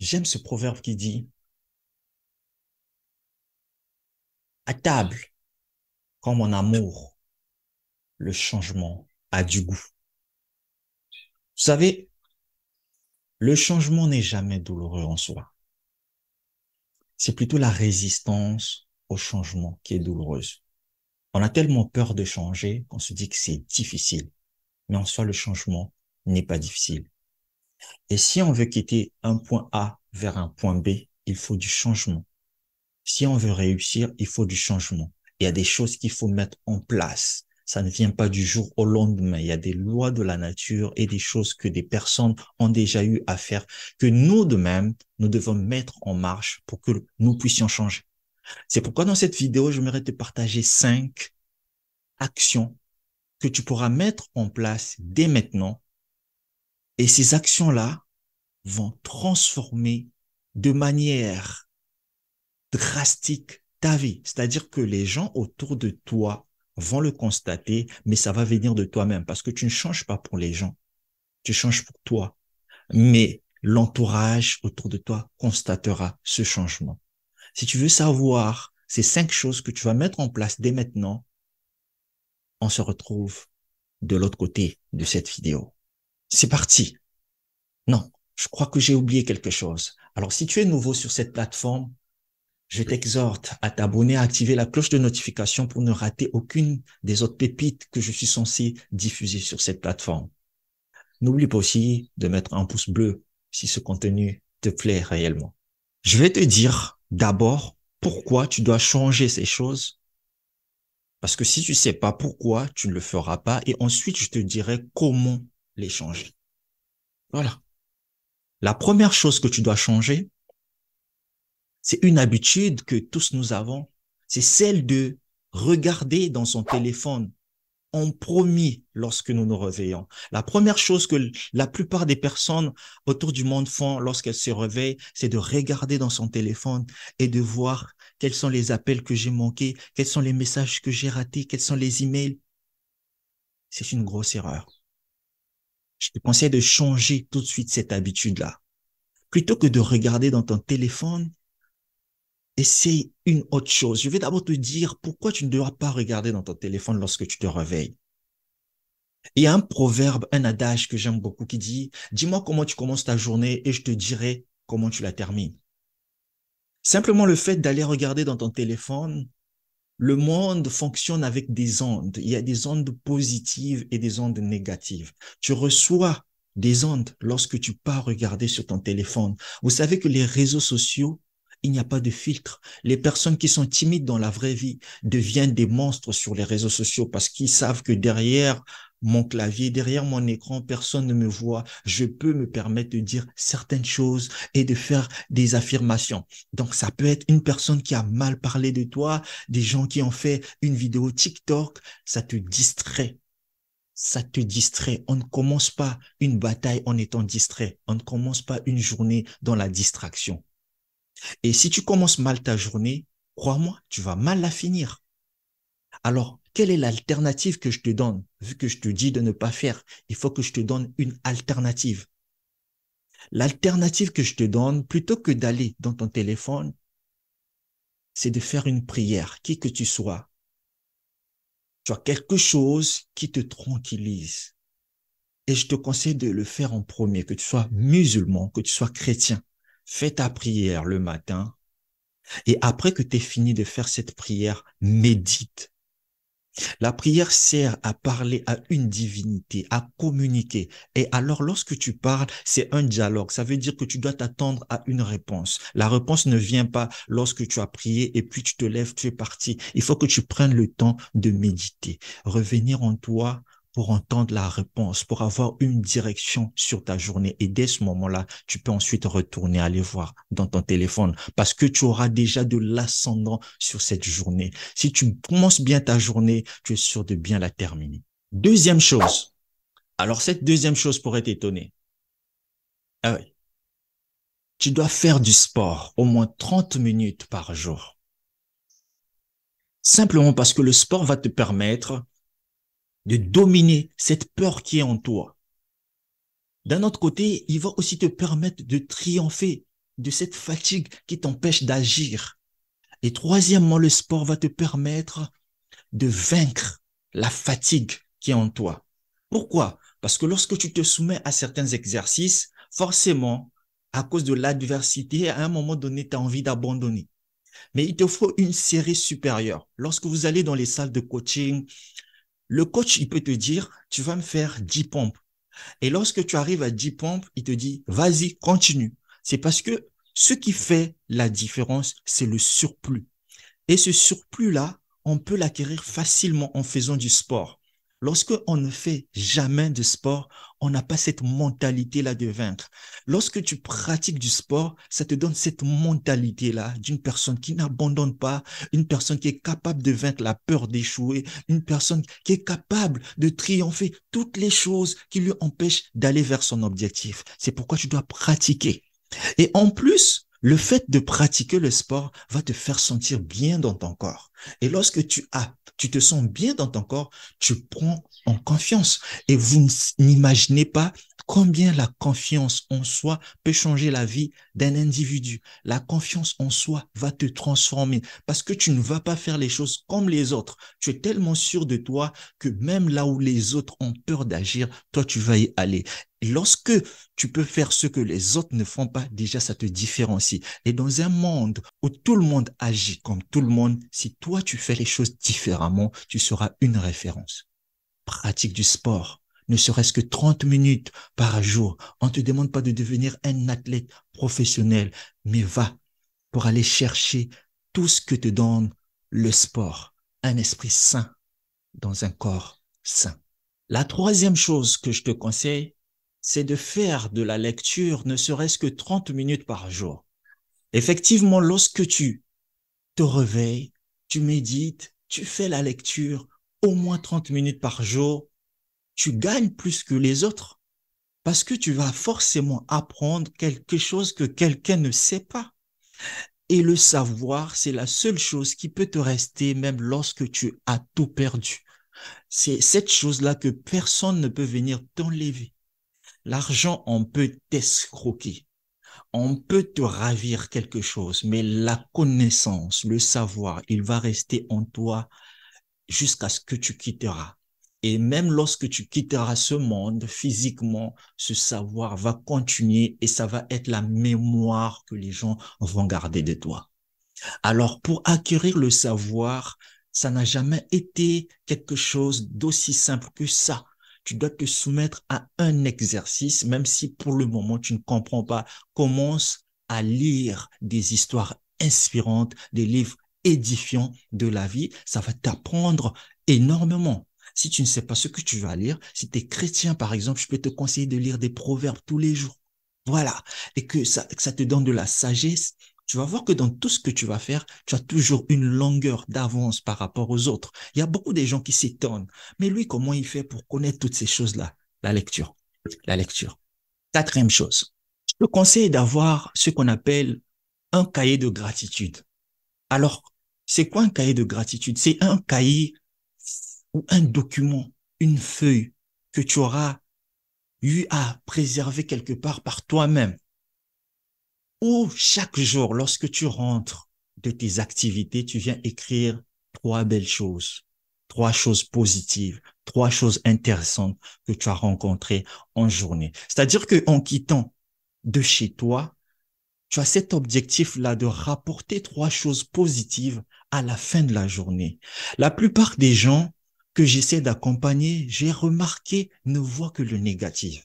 J'aime ce proverbe qui dit, à table, comme en amour, le changement a du goût. Vous savez, le changement n'est jamais douloureux en soi. C'est plutôt la résistance au changement qui est douloureuse. On a tellement peur de changer qu'on se dit que c'est difficile. Mais en soi, le changement n'est pas difficile. Et si on veut quitter un point A vers un point B, il faut du changement. Si on veut réussir, il faut du changement. Il y a des choses qu'il faut mettre en place. Ça ne vient pas du jour au lendemain. Il y a des lois de la nature et des choses que des personnes ont déjà eu à faire, que nous de même, nous devons mettre en marche pour que nous puissions changer. C'est pourquoi dans cette vidéo, j'aimerais te partager 5 actions que tu pourras mettre en place dès maintenant. Et ces actions-là vont transformer de manière drastique ta vie. C'est-à-dire que les gens autour de toi vont le constater, mais ça va venir de toi-même parce que tu ne changes pas pour les gens, tu changes pour toi. Mais l'entourage autour de toi constatera ce changement. Si tu veux savoir ces 5 choses que tu vas mettre en place dès maintenant, on se retrouve de l'autre côté de cette vidéo. C'est parti. Non, je crois que j'ai oublié quelque chose. Alors, si tu es nouveau sur cette plateforme, je t'exhorte à t'abonner, à activer la cloche de notification pour ne rater aucune des autres pépites que je suis censé diffuser sur cette plateforme. N'oublie pas aussi de mettre un pouce bleu si ce contenu te plaît réellement. Je vais te dire d'abord pourquoi tu dois changer ces choses, parce que si tu sais pas pourquoi, tu ne le feras pas, et ensuite je te dirai comment les changer. Voilà. La première chose que tu dois changer, c'est une habitude que tous nous avons, c'est celle de regarder dans son téléphone en premier lorsque nous nous réveillons. La première chose que la plupart des personnes autour du monde font lorsqu'elles se réveillent, c'est de regarder dans son téléphone et de voir quels sont les appels que j'ai manqués, quels sont les messages que j'ai ratés, quels sont les emails. C'est une grosse erreur. Je te conseille de changer tout de suite cette habitude-là. Plutôt que de regarder dans ton téléphone, essaye une autre chose. Je vais d'abord te dire pourquoi tu ne dois pas regarder dans ton téléphone lorsque tu te réveilles. Il y a un proverbe, un adage que j'aime beaucoup qui dit, dis-moi comment tu commences ta journée et je te dirai comment tu la termines. Simplement le fait d'aller regarder dans ton téléphone, le monde fonctionne avec des ondes. Il y a des ondes positives et des ondes négatives. Tu reçois des ondes lorsque tu pars regarder sur ton téléphone. Vous savez que les réseaux sociaux, il n'y a pas de filtre. Les personnes qui sont timides dans la vraie vie deviennent des monstres sur les réseaux sociaux parce qu'ils savent que derrière mon clavier, derrière mon écran, personne ne me voit. Je peux me permettre de dire certaines choses et de faire des affirmations. Donc, ça peut être une personne qui a mal parlé de toi, des gens qui ont fait une vidéo TikTok, ça te distrait. Ça te distrait. On ne commence pas une bataille en étant distrait. On ne commence pas une journée dans la distraction. Et si tu commences mal ta journée, crois-moi, tu vas mal la finir. Alors, quelle est l'alternative que je te donne? Vu que je te dis de ne pas faire, il faut que je te donne une alternative. L'alternative que je te donne, plutôt que d'aller dans ton téléphone, c'est de faire une prière, qui que tu sois. Tu as quelque chose qui te tranquillise. Et je te conseille de le faire en premier, que tu sois musulman, que tu sois chrétien. Fais ta prière le matin et après que tu aies fini de faire cette prière, médite. La prière sert à parler à une divinité, à communiquer. Et alors, lorsque tu parles, c'est un dialogue. Ça veut dire que tu dois t'attendre à une réponse. La réponse ne vient pas lorsque tu as prié et puis tu te lèves, tu es parti. Il faut que tu prennes le temps de méditer, revenir en toi pour entendre la réponse, pour avoir une direction sur ta journée. Et dès ce moment-là, tu peux ensuite retourner aller voir dans ton téléphone parce que tu auras déjà de l'ascendant sur cette journée. Si tu commences bien ta journée, tu es sûr de bien la terminer. Deuxième chose. Alors, cette deuxième chose pourrait t'étonner. Ah oui. Tu dois faire du sport au moins 30 minutes par jour. Simplement parce que le sport va te permettre de dominer cette peur qui est en toi. D'un autre côté, il va aussi te permettre de triompher de cette fatigue qui t'empêche d'agir. Et troisièmement, le sport va te permettre de vaincre la fatigue qui est en toi. Pourquoi? Parce que lorsque tu te soumets à certains exercices, forcément, à cause de l'adversité, à un moment donné, tu as envie d'abandonner. Mais il te faut une série supérieure. Lorsque vous allez dans les salles de coaching, le coach, il peut te dire, tu vas me faire 10 pompes. Et lorsque tu arrives à 10 pompes, il te dit, vas-y, continue. C'est parce que ce qui fait la différence, c'est le surplus. Et ce surplus-là, on peut l'acquérir facilement en faisant du sport. Lorsque on ne fait jamais de sport, on n'a pas cette mentalité-là de vaincre. Lorsque tu pratiques du sport, ça te donne cette mentalité-là d'une personne qui n'abandonne pas, une personne qui est capable de vaincre la peur d'échouer, une personne qui est capable de triompher toutes les choses qui lui empêchent d'aller vers son objectif. C'est pourquoi tu dois pratiquer. Et en plus, le fait de pratiquer le sport va te faire sentir bien dans ton corps. Et lorsque tu te sens bien dans ton corps, tu prends en confiance. Et vous n'imaginez pas combien la confiance en soi peut changer la vie d'un individu. La confiance en soi va te transformer parce que tu ne vas pas faire les choses comme les autres. Tu es tellement sûr de toi que même là où les autres ont peur d'agir, toi, tu vas y aller. Et lorsque tu peux faire ce que les autres ne font pas, déjà ça te différencie. Et dans un monde où tout le monde agit comme tout le monde, si toi tu fais les choses différemment, tu seras une référence. Pratique du sport, ne serait-ce que 30 minutes par jour. On ne te demande pas de devenir un athlète professionnel, mais va pour aller chercher tout ce que te donne le sport. Un esprit sain dans un corps sain. La troisième chose que je te conseille, c'est de faire de la lecture ne serait-ce que 30 minutes par jour. Effectivement, lorsque tu te réveilles, tu médites, tu fais la lecture au moins 30 minutes par jour, tu gagnes plus que les autres parce que tu vas forcément apprendre quelque chose que quelqu'un ne sait pas. Et le savoir, c'est la seule chose qui peut te rester même lorsque tu as tout perdu. C'est cette chose-là que personne ne peut venir t'enlever. L'argent, on peut t'escroquer. On peut te ravir quelque chose, mais la connaissance, le savoir, il va rester en toi jusqu'à ce que tu quitteras. Et même lorsque tu quitteras ce monde physiquement, ce savoir va continuer et ça va être la mémoire que les gens vont garder de toi. Alors, pour acquérir le savoir, ça n'a jamais été quelque chose d'aussi simple que ça. Tu dois te soumettre à un exercice, même si pour le moment tu ne comprends pas. Commence à lire des histoires inspirantes, des livres édifiants de la vie. Ça va t'apprendre énormément. Si tu ne sais pas ce que tu vas lire, si tu es chrétien, par exemple, je peux te conseiller de lire des proverbes tous les jours. Voilà. Et que ça te donne de la sagesse. Tu vas voir que dans tout ce que tu vas faire, tu as toujours une longueur d'avance par rapport aux autres. Il y a beaucoup de gens qui s'étonnent. Mais lui, comment il fait pour connaître toutes ces choses-là? La lecture. La lecture. Quatrième chose. Je te conseille d'avoir ce qu'on appelle un cahier de gratitude. Alors, c'est quoi un cahier de gratitude? C'est un cahier ou un document, une feuille que tu auras eu à préserver quelque part par toi-même. Ou chaque jour, lorsque tu rentres de tes activités, tu viens écrire trois belles choses, trois choses positives, trois choses intéressantes que tu as rencontrées en journée. C'est-à-dire qu'en quittant de chez toi, tu as cet objectif-là de rapporter trois choses positives à la fin de la journée. La plupart des gens que j'essaie d'accompagner, j'ai remarqué, ne voient que le négatif.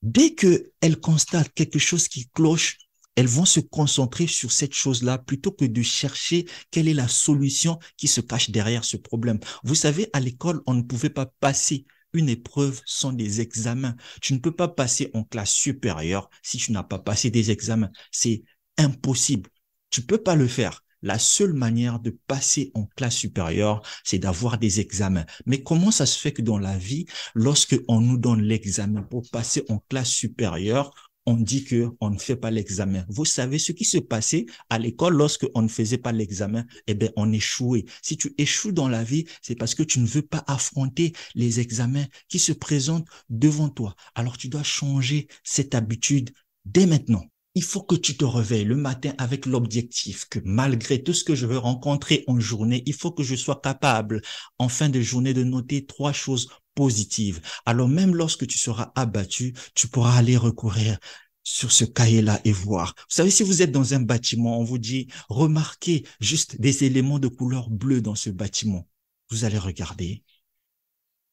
Dès qu'elles constatent quelque chose qui cloche, elles vont se concentrer sur cette chose-là plutôt que de chercher quelle est la solution qui se cache derrière ce problème. Vous savez, à l'école, on ne pouvait pas passer une épreuve sans des examens. Tu ne peux pas passer en classe supérieure si tu n'as pas passé des examens. C'est impossible. Tu peux pas le faire. La seule manière de passer en classe supérieure, c'est d'avoir des examens. Mais comment ça se fait que dans la vie, lorsque on nous donne l'examen pour passer en classe supérieure, on dit que on ne fait pas l'examen. Vous savez ce qui se passait à l'école lorsque on ne faisait pas l'examen? Eh bien, on échouait. Si tu échoues dans la vie, c'est parce que tu ne veux pas affronter les examens qui se présentent devant toi. Alors, tu dois changer cette habitude dès maintenant. Il faut que tu te réveilles le matin avec l'objectif que malgré tout ce que je veux rencontrer en journée, il faut que je sois capable en fin de journée de noter 3 choses positives. Alors même lorsque tu seras abattu, tu pourras aller recourir sur ce cahier-là et voir. Vous savez, si vous êtes dans un bâtiment, on vous dit, remarquez juste des éléments de couleur bleue dans ce bâtiment. Vous allez regarder,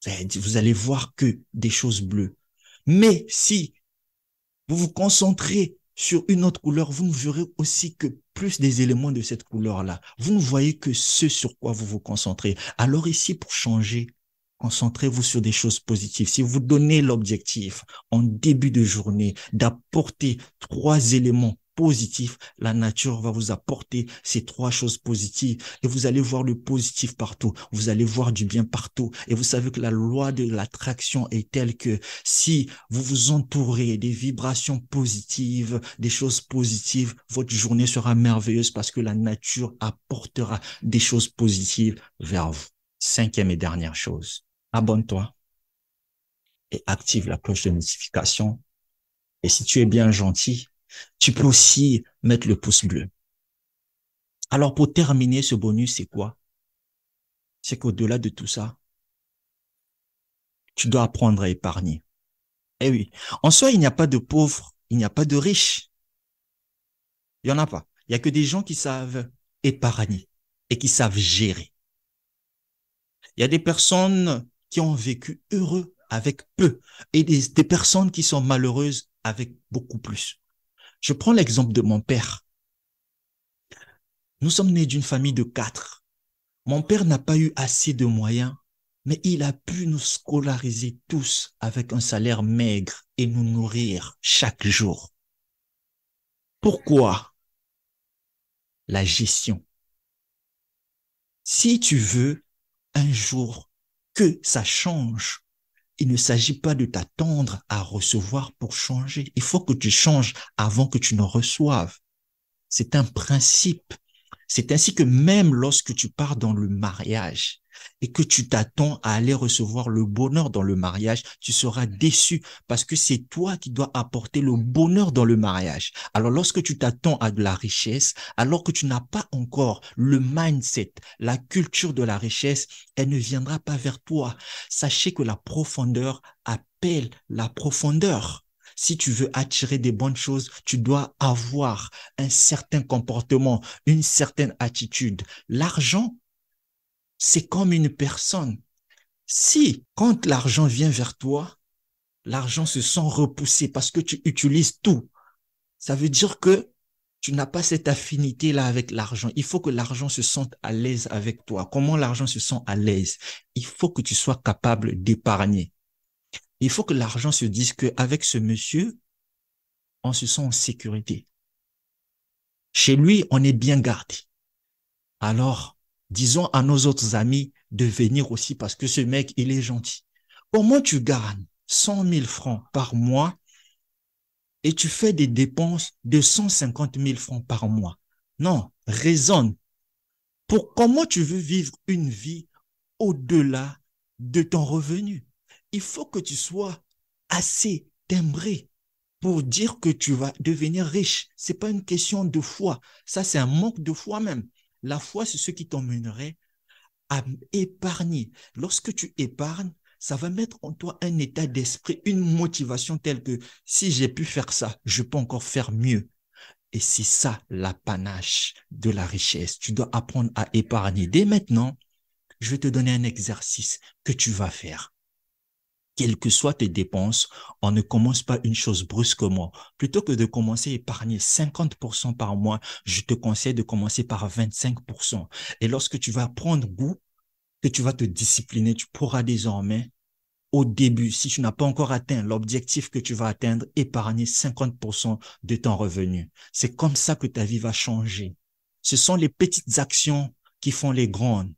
vous allez voir que des choses bleues. Mais si vous vous concentrez sur une autre couleur, vous ne verrez aussi que plus des éléments de cette couleur-là. Vous ne voyez que ce sur quoi vous vous concentrez. Alors ici, pour changer, concentrez-vous sur des choses positives. Si vous donnez l'objectif en début de journée d'apporter 3 éléments positifs, la nature va vous apporter ces 3 choses positives et vous allez voir le positif partout. Vous allez voir du bien partout. Et vous savez que la loi de l'attraction est telle que si vous vous entourez des vibrations positives, des choses positives, votre journée sera merveilleuse parce que la nature apportera des choses positives vers vous. 5e et dernière chose, abonne-toi et active la cloche de notification. Et si tu es bien gentil, tu peux aussi mettre le pouce bleu. Alors pour terminer, ce bonus, c'est quoi? C'est qu'au-delà de tout ça, tu dois apprendre à épargner. Eh oui, en soi, il n'y a pas de pauvres, il n'y a pas de riches. Il n'y en a pas. Il n'y a que des gens qui savent épargner et qui savent gérer. Il y a des personnes qui ont vécu heureux avec peu et des personnes qui sont malheureuses avec beaucoup plus. Je prends l'exemple de mon père. Nous sommes nés d'une famille de 4. Mon père n'a pas eu assez de moyens, mais il a pu nous scolariser tous avec un salaire maigre et nous nourrir chaque jour. Pourquoi? La gestion. Si tu veux un jour que ça change, il ne s'agit pas de t'attendre à recevoir pour changer. Il faut que tu changes avant que tu ne reçoives. C'est un principe. C'est ainsi que même lorsque tu pars dans le mariage et que tu t'attends à aller recevoir le bonheur dans le mariage, tu seras déçu parce que c'est toi qui dois apporter le bonheur dans le mariage. Alors lorsque tu t'attends à de la richesse, alors que tu n'as pas encore le mindset, la culture de la richesse, elle ne viendra pas vers toi. Sachez que la profondeur appelle la profondeur. Si tu veux attirer des bonnes choses, tu dois avoir un certain comportement, une certaine attitude. L'argent, c'est comme une personne. Si, quand l'argent vient vers toi, l'argent se sent repoussé parce que tu utilises tout, ça veut dire que tu n'as pas cette affinité-là avec l'argent. Il faut que l'argent se sente à l'aise avec toi. Comment l'argent se sent à l'aise? Il faut que tu sois capable d'épargner. Il faut que l'argent se dise qu'avec ce monsieur, on se sent en sécurité. Chez lui, on est bien gardé. Alors, disons à nos autres amis de venir aussi parce que ce mec, il est gentil. Comment tu gagnes 100 000 francs par mois et tu fais des dépenses de 150 000 francs par mois? Non, raisonne. Comment tu veux vivre une vie au-delà de ton revenu? Il faut que tu sois assez timbré pour dire que tu vas devenir riche. C'est pas une question de foi. Ça, c'est un manque de foi même. La foi, c'est ce qui t'emmènerait à épargner. Lorsque tu épargnes, ça va mettre en toi un état d'esprit, une motivation telle que si j'ai pu faire ça, je peux encore faire mieux. Et c'est ça l'apanage de la richesse. Tu dois apprendre à épargner. Dès maintenant, je vais te donner un exercice que tu vas faire. Quelles que soient tes dépenses, on ne commence pas une chose brusquement. Plutôt que de commencer à épargner 50% par mois, je te conseille de commencer par 25%. Et lorsque tu vas prendre goût, que tu vas te discipliner, tu pourras désormais, au début, si tu n'as pas encore atteint l'objectif que tu vas atteindre, épargner 50% de ton revenu. C'est comme ça que ta vie va changer. Ce sont les petites actions qui font les grandes.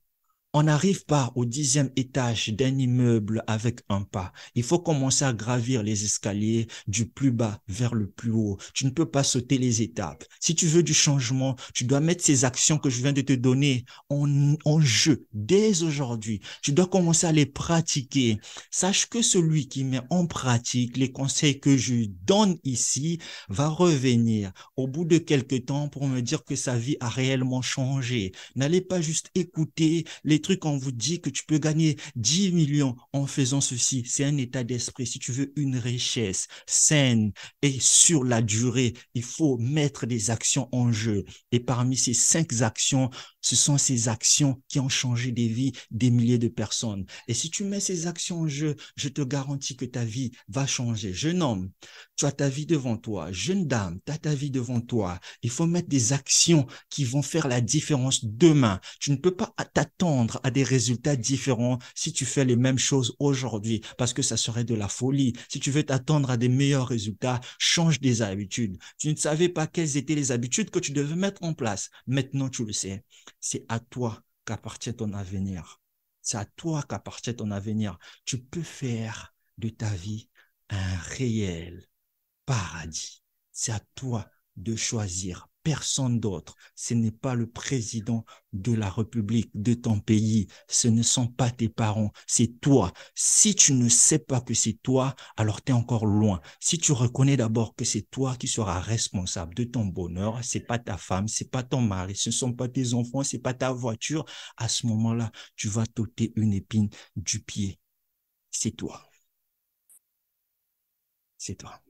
On n'arrive pas au 10e étage d'un immeuble avec un pas. Il faut commencer à gravir les escaliers du plus bas vers le plus haut. Tu ne peux pas sauter les étapes. Si tu veux du changement, tu dois mettre ces actions que je viens de te donner en jeu dès aujourd'hui. Tu dois commencer à les pratiquer. Sache que celui qui met en pratique les conseils que je donne ici va revenir au bout de quelques temps pour me dire que sa vie a réellement changé. N'allez pas juste écouter les trucs qu'on vous dit que tu peux gagner 10 millions en faisant ceci. C'est un état d'esprit. Si tu veux une richesse saine et sur la durée, il faut mettre des actions en jeu. Et parmi ces 5 actions, ce sont ces actions qui ont changé des vies des milliers de personnes. Et si tu mets ces actions en jeu, je te garantis que ta vie va changer. Jeune homme, tu as ta vie devant toi. Jeune dame, tu as ta vie devant toi. Il faut mettre des actions qui vont faire la différence demain. Tu ne peux pas t'attendre à des résultats différents si tu fais les mêmes choses aujourd'hui, parce que ça serait de la folie. Si tu veux t'attendre à des meilleurs résultats, change des habitudes. Tu ne savais pas quelles étaient les habitudes que tu devais mettre en place. Maintenant, tu le sais. C'est à toi qu'appartient ton avenir. C'est à toi qu'appartient ton avenir. Tu peux faire de ta vie un réel paradis. C'est à toi de choisir, personne d'autre. Ce n'est pas le président de la République de ton pays. Ce ne sont pas tes parents, c'est toi. Si tu ne sais pas que c'est toi, alors tu es encore loin. Si tu reconnais d'abord que c'est toi qui seras responsable de ton bonheur, c'est pas ta femme, c'est pas ton mari, ce ne sont pas tes enfants, c'est pas ta voiture, à ce moment-là, tu vas t'ôter une épine du pied. C'est toi. C'est toi.